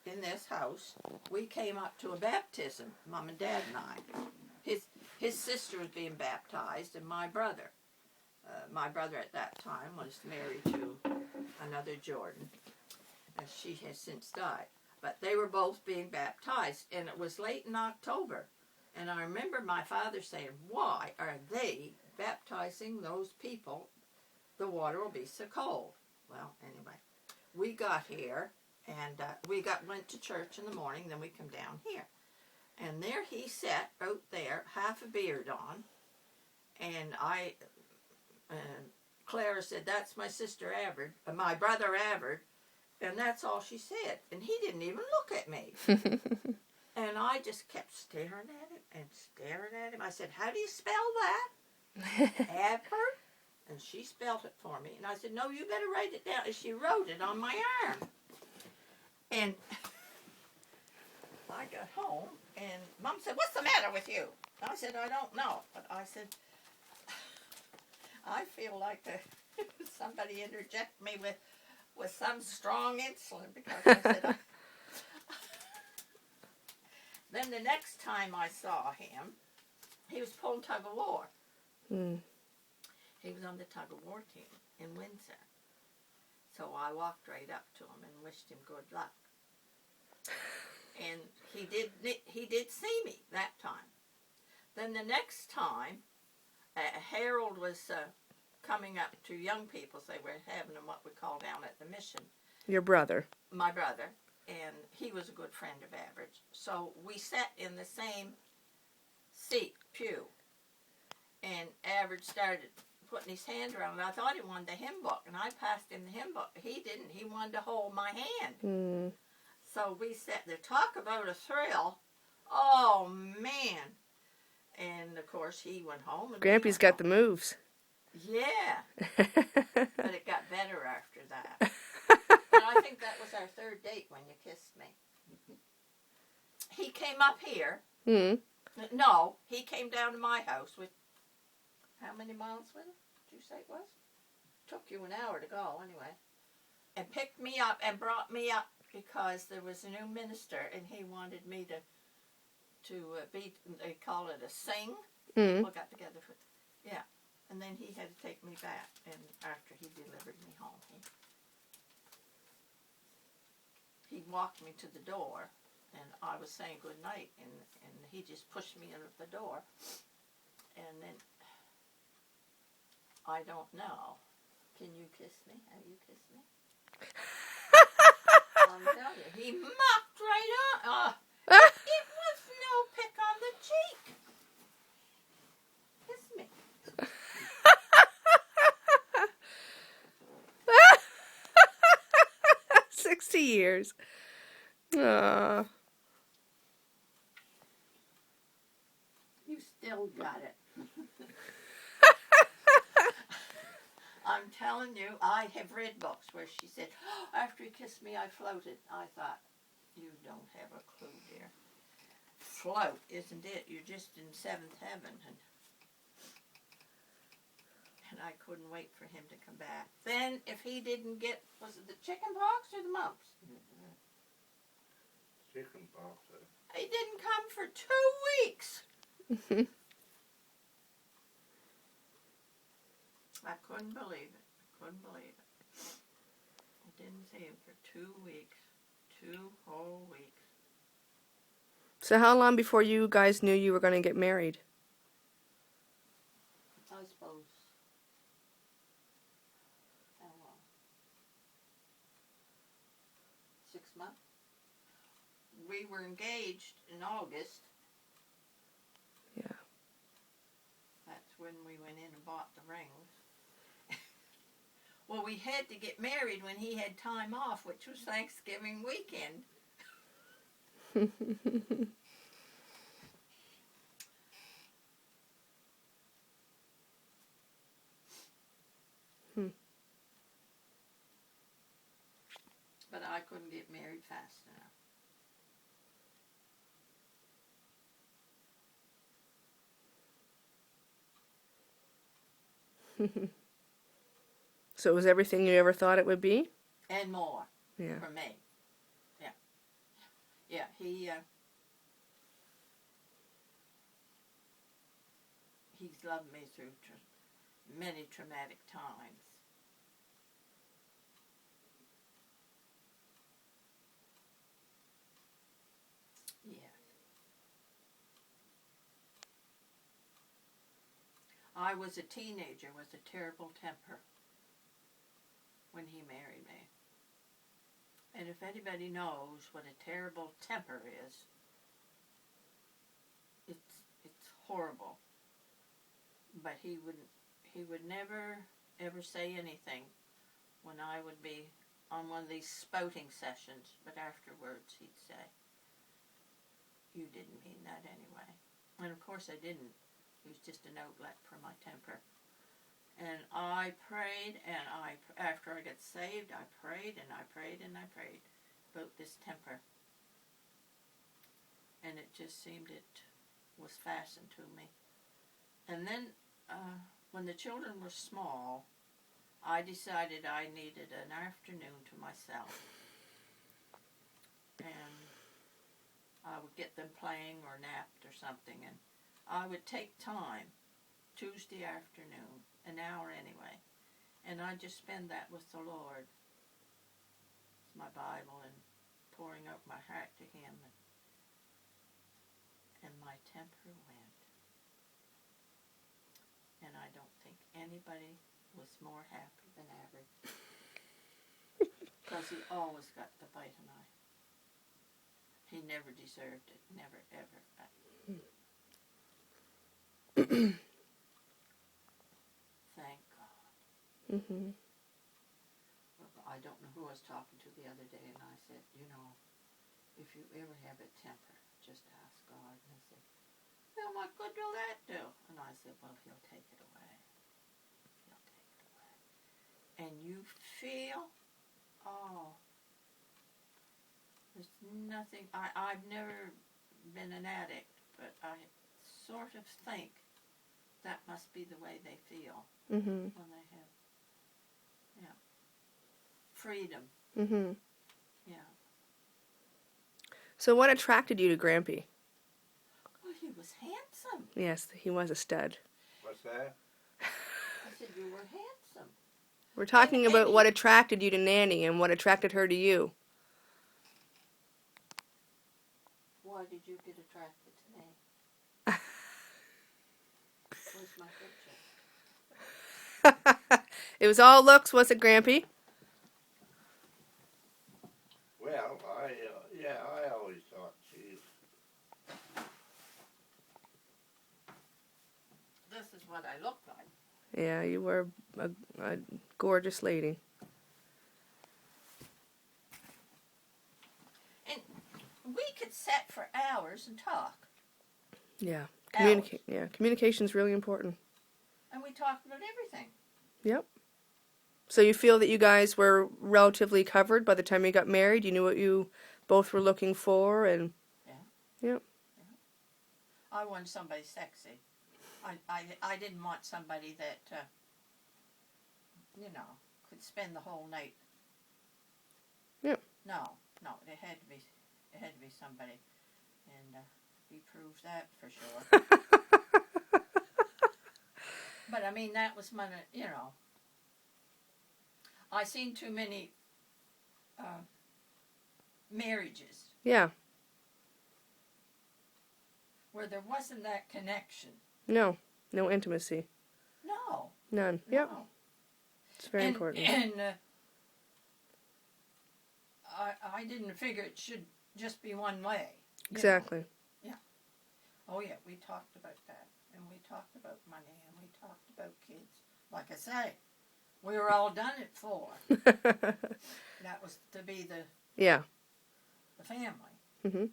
in this house, we came up to a baptism, Mom and Dad and I. His sister was being baptized, and my brother. My brother at that time was married to another Jordan, and she has since died. But they were both being baptized, and it was late in October. And I remember my father saying, "Why are they baptizing those people? The water will be so cold." Well, anyway, we got here, and went to church in the morning. Then we come down here, and there he sat out there, half a beard on, and Clara said, "That's my sister Avard, my brother Avard," and that's all she said. And he didn't even look at me. And I just kept staring at him and staring at him. I said, "How do you spell that?" Avard. And she spelled it for me. And I said, "No, you better write it down." And she wrote it on my arm. And I got home, and Mom said, "What's the matter with you?" I said, "I don't know." But I said, "I feel like somebody interject me with some strong insulin," because I said, Then the next time I saw him, he was pulling tug of war. He was on the tug of war team in Windsor. So I walked right up to him and wished him good luck. And he did see me that time. Then the next time, Harold was coming up to young people's. They were having them what we call down at the mission. Your brother. My brother. And he was a good friend of Avard's. So we sat in the same pew. And Avard started putting his hand around me. I thought he wanted the hymn book, and I passed him the hymn book. He didn't. He wanted to hold my hand. So we sat there. Talk about a thrill. Oh, man. And, of course, he went home. And Grampy's got the moves. Yeah. But it got better after that. And I think that was our third date when you kissed me. He came up here. No, he came down to my house with, how many miles with him? Did you say it was? Took you an hour to go anyway. And picked me up and brought me up because there was a new minister and he wanted me to be, they call it a sing. People got together for, yeah. And then he had to take me back, and after he delivered me home, he walked me to the door, and I was saying good night, and he just pushed me in at the door, and then, I don't know, can you kiss me? Have you kissed me? I'm telling you, he mocked right on. It was no pick on the cheek. Kiss me. 60 years. Aww. You still got it. I'm telling you, I have read books where she said, "Oh, after he kissed me, I floated." I thought, you don't have a clue, dear. Float, isn't it? You're just in seventh heaven. And I couldn't wait for him to come back. Then, if he didn't get, was it the chicken pox or the mumps? Chicken pox. He didn't come for 2 weeks. I couldn't believe it. I didn't see him for 2 weeks. 2 whole weeks. So how long before you guys knew you were going to get married? I suppose. How long? 6 months. We were engaged in August. Yeah. That's when we went in and bought the rings. Well, we had to get married when he had time off, which was Thanksgiving weekend. But I couldn't get married fast enough. So it was everything you ever thought it would be? And more. Yeah. For me. Yeah. he's loved me through many traumatic times. Yeah. I was a teenager with a terrible temper when he married me. And if anybody knows what a terrible temper is, it's horrible. But he would never ever say anything when I would be on one of these spouting sessions, but afterwards he'd say, "You didn't mean that anyway." And of course I didn't. It was just an outlet for my temper. And I prayed, and after I got saved, I prayed and I prayed and I prayed about this temper. And it just seemed it was fastened to me. And then when the children were small, I decided I needed an afternoon to myself. And I would get them playing or napped or something, and I would take time, Tuesday afternoon, an hour anyway, and I'd just spend that with the Lord. It's my Bible and pouring out my heart to Him, and my temper went. And I don't think anybody was more happy than average, because he always got the bite of my. He never deserved it, never ever. Thank God. Mhm. I don't know who I was talking to the other day, and I said, you know, if you ever have a temper, just ask God. And they said, well, what good will that do? And I said, well, He'll take it away. He'll take it away. And you feel, oh, there's nothing. I've never been an addict, but I sort of think that must be the way they feel Mhm. when they have, freedom. Mhm. Yeah. So what attracted you to Grampy? Well, he was handsome. Yes, he was a stud. What's that? I said, you were handsome. We're talking And about what attracted you to Nanny and what attracted her to you. Why did you get attracted to me? Where's my picture? It was all looks, was it, Grampy? Well, I always thought she. This is what I look like. Yeah, you were a gorgeous lady. And we could sit for hours and talk. Yeah. Hours. Communication's really important. And we talked about everything. Yep. So you feel that you guys were relatively covered by the time you got married? You knew what you both were looking for, and I wanted somebody sexy. I didn't want somebody that, could spend the whole night. Yep. No, it had to be somebody, and he proved that for sure. But I mean, that was my, I seen too many marriages Yeah. where there wasn't that connection. No intimacy. No. None. Yep. No. It's very important. And I didn't figure it should just be one way. Exactly. Yeah. Oh yeah, we talked about that, and we talked about money, and we talked about kids. Like I say, we were all done at 4. That was to be the family. Mhm. And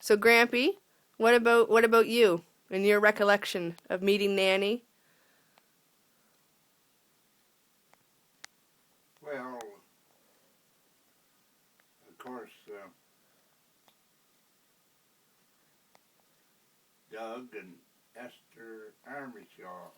So Grampy, what about you and your recollection of meeting Nanny? Well, of course, Doug and Esther Armishaw.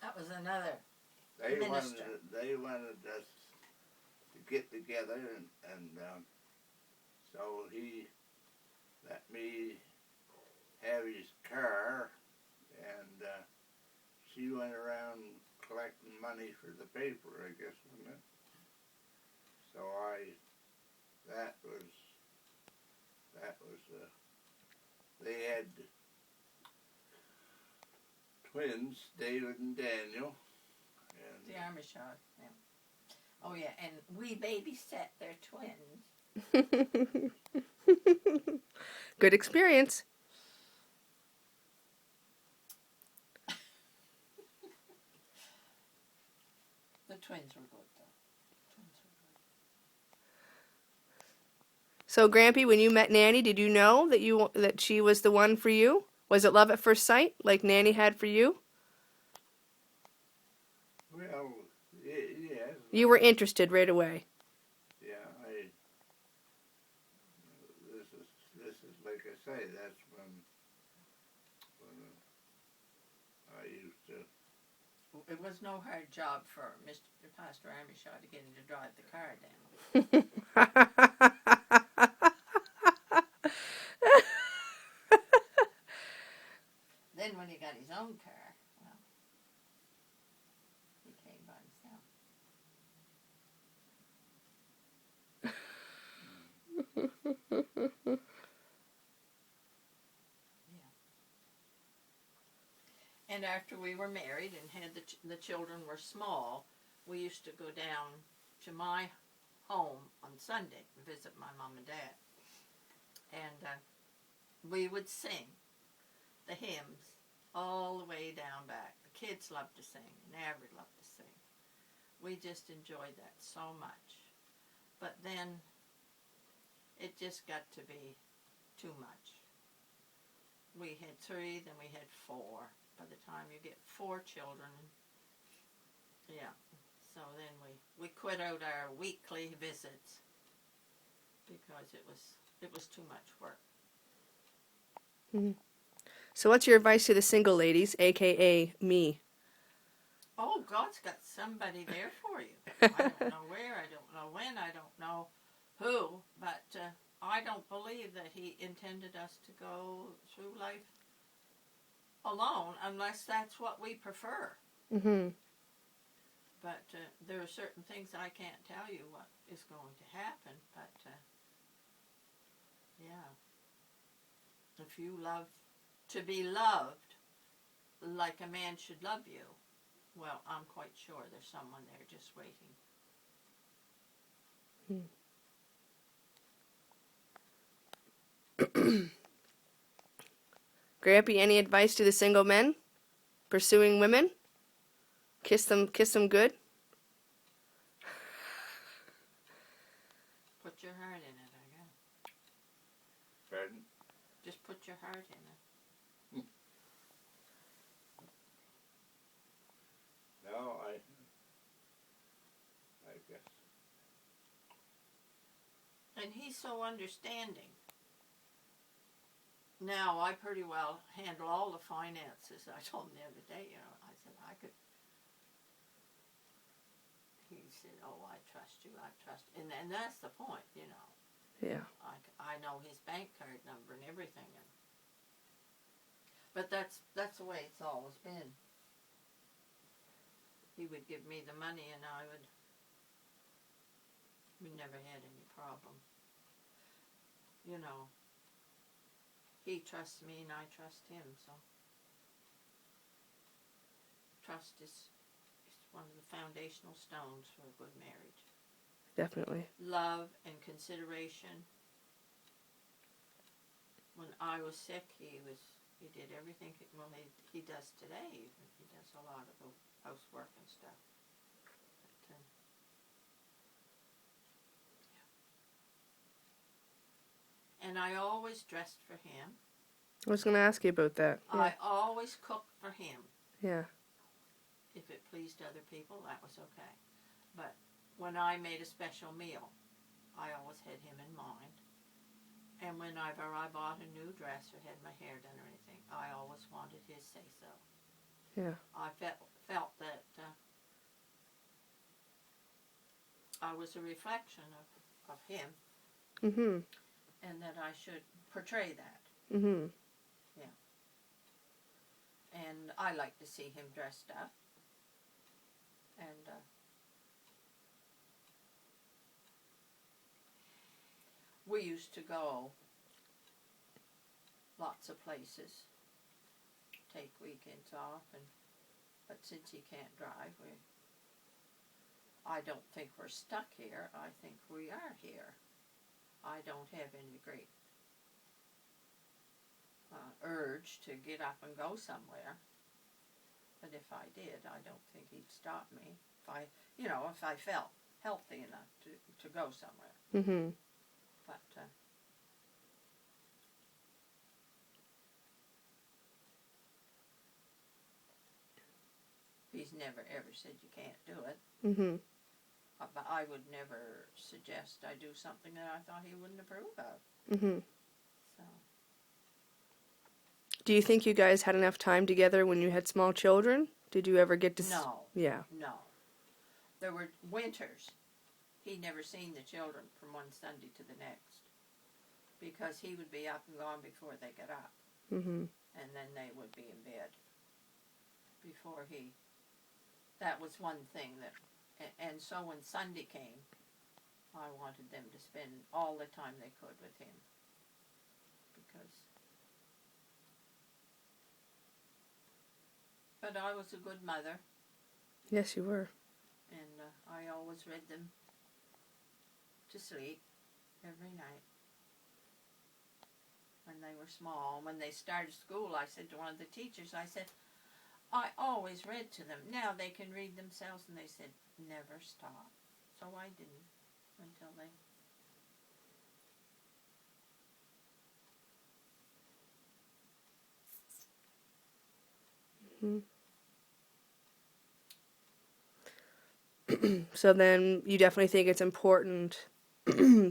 that was another. They Minister. wanted us to get together and So he let me have his car, and she went around collecting money for the paper, I guess, wasn't it? So that was, they had twins, David and Daniel, and The Armitage. Yeah. Oh yeah, and we babysat their twins. Good experience. The twins were good though. Twins were good. So, Grampy, when you met Nanny, did you know that she was the one for you? Was it love at first sight, like Nanny had for you? well, yes. You were interested right away. Yeah, this is like I say, that's when I used to. It was no hard job for Mr. Pastor Armishaw to get him to drive the car down. Then when he got his own car, well, he came by himself. And after we were married and had the children were small, we used to go down to my home on Sunday and visit my mom and dad. And we would sing the hymns all the way down back. The kids loved to sing, and Averett loved to sing. We just enjoyed that so much. But then it just got to be too much. We had 3, then we had 4. By the time you get 4 children, yeah. So then we quit out our weekly visits because it was too much work. Mhm. So, what's your advice to the single ladies, aka me? Oh, God's got somebody there for you. I don't know where, I don't know when, I don't know who, but I don't believe that He intended us to go through life alone unless that's what we prefer. Mm-hmm. But there are certain things I can't tell you what is going to happen, but yeah. If you love to be loved like a man should love you, well, I'm quite sure there's someone there just waiting. Grampy, any advice to the single men pursuing women? Kiss them good. Put your heart in it, I guess. Pardon? Just put your heart in it. No, I guess. And He's so understanding. Now, I pretty well handle all the finances. I told him the other day, I said I could. He said, oh, I trust you, and that's the point, Yeah. I know his bank card number and everything. But that's the way it's always been. He would give me the money and we never had any problem. He trusts me and I trust him, so trust is one of the foundational stones for a good marriage. Definitely. Love and consideration. When I was sick, he did everything. Well, he does today. Even he does a lot of the housework and stuff. But, yeah. And I always dressed for him. I was going to ask you about that. Yeah. I always cooked for him. Yeah. If it pleased other people, that was okay. But when I made a special meal, I always had him in mind. And whenever I bought a new dress or had my hair done or anything, I always wanted his say-so. Yeah. I felt that I was a reflection of him. Mm-hmm. and that I should portray that. Mhm. And I like to see him dressed up. And we used to go lots of places, take weekends off, but since he can't drive, I don't think we're stuck here. I think we are here. I don't have any great urge to get up and go somewhere. But if I did, I don't think he'd stop me. If I felt healthy enough to go somewhere. Mhm. But he's never ever said you can't do it. Mhm. But I would never suggest I do something that I thought he wouldn't approve of. Mhm. So Do you think you guys had enough time together when you had small children? Did you ever get to? no, Yeah. no. There were winters. He never seen the children from one Sunday to the next because he would be up and gone before they got up, Mhm. and then they would be in bed before he. That was one thing that, and so when Sunday came, I wanted them to spend all the time they could with him because. But I was a good mother, Yes, you were. and I always read them to sleep every night when they were small. When they started school, I said to one of the teachers, I said, I always read to them. Now they can read themselves, and they said, never stop. So I didn't until they. So then you definitely think it's important.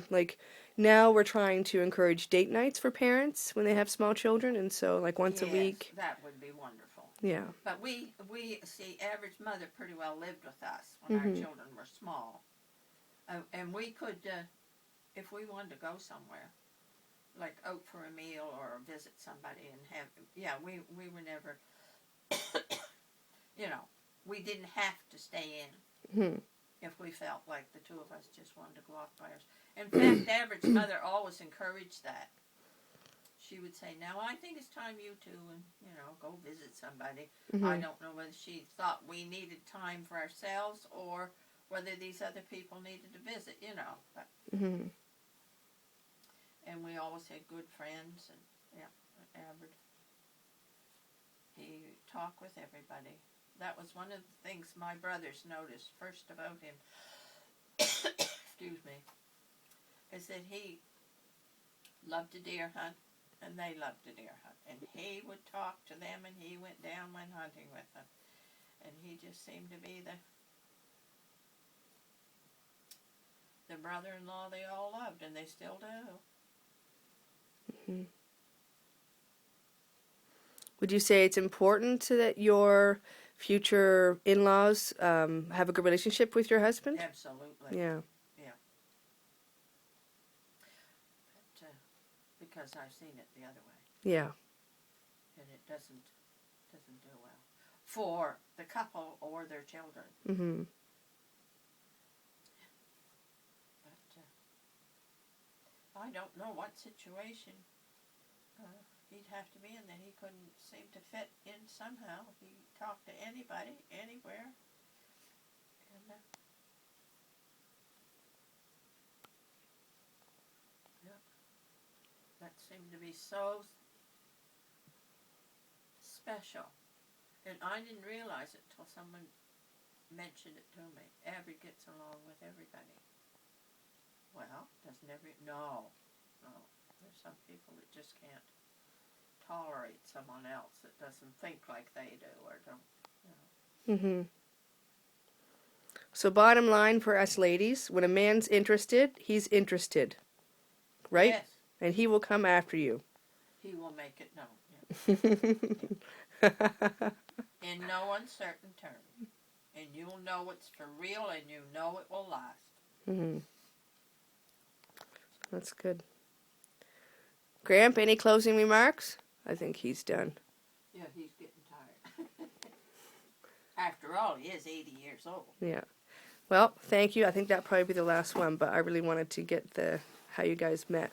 Like now we're trying to encourage date nights for parents when they have small children, and so like once a Yes, week. that would be wonderful. Yeah. But we see, average mother pretty well lived with us when our children were small. And we could, if we wanted to go somewhere, like out for a meal or visit somebody and have, we were never, we didn't have to stay in Mhm. if we felt like the two of us just wanted to go off by ourselves. In fact, average mother always encouraged that. She would say, now I think it's time you two, and go visit somebody. Mhm. I don't know whether she thought we needed time for ourselves or whether these other people needed to visit, But, Mhm. and we always had good friends, and Albert, he talked with everybody. That was one of the things my brothers noticed first about him. Excuse me, is that he loved to deer hunt, and they loved to deer hunt, and he would talk to them, and he went down went hunting with them, and he just seemed to be the brother-in-law they all loved, and they still do. Mhm. Would you say it's important that your future in-laws have a good relationship with your husband? Absolutely. Yeah. But, because I've seen it the other way, Yeah. and it doesn't do well for the couple or their children. Mhm. But I don't know what situation he'd have to be in that he couldn't seem to fit in somehow. He talked to anybody, anywhere, and that seemed to be so special. And I didn't realize it till someone mentioned it to me. Abby gets along with everybody. Well, doesn't every... No. There's some people that just can't tolerate someone else that doesn't think like they do or don't, Mhm. So bottom line for us ladies, when a man's interested, he's interested. Right? Yes, And he will come after you. he will make it known. Yeah. In no uncertain terms. And you'll know it's for real, and you know it will last. Mhm. That's good. Gramp, any closing remarks? I think he's done. Yeah, he's getting tired. After all, he is 80 years old. Yeah. Well, thank you. I think that'll probably be the last one, but I really wanted to get how you guys met.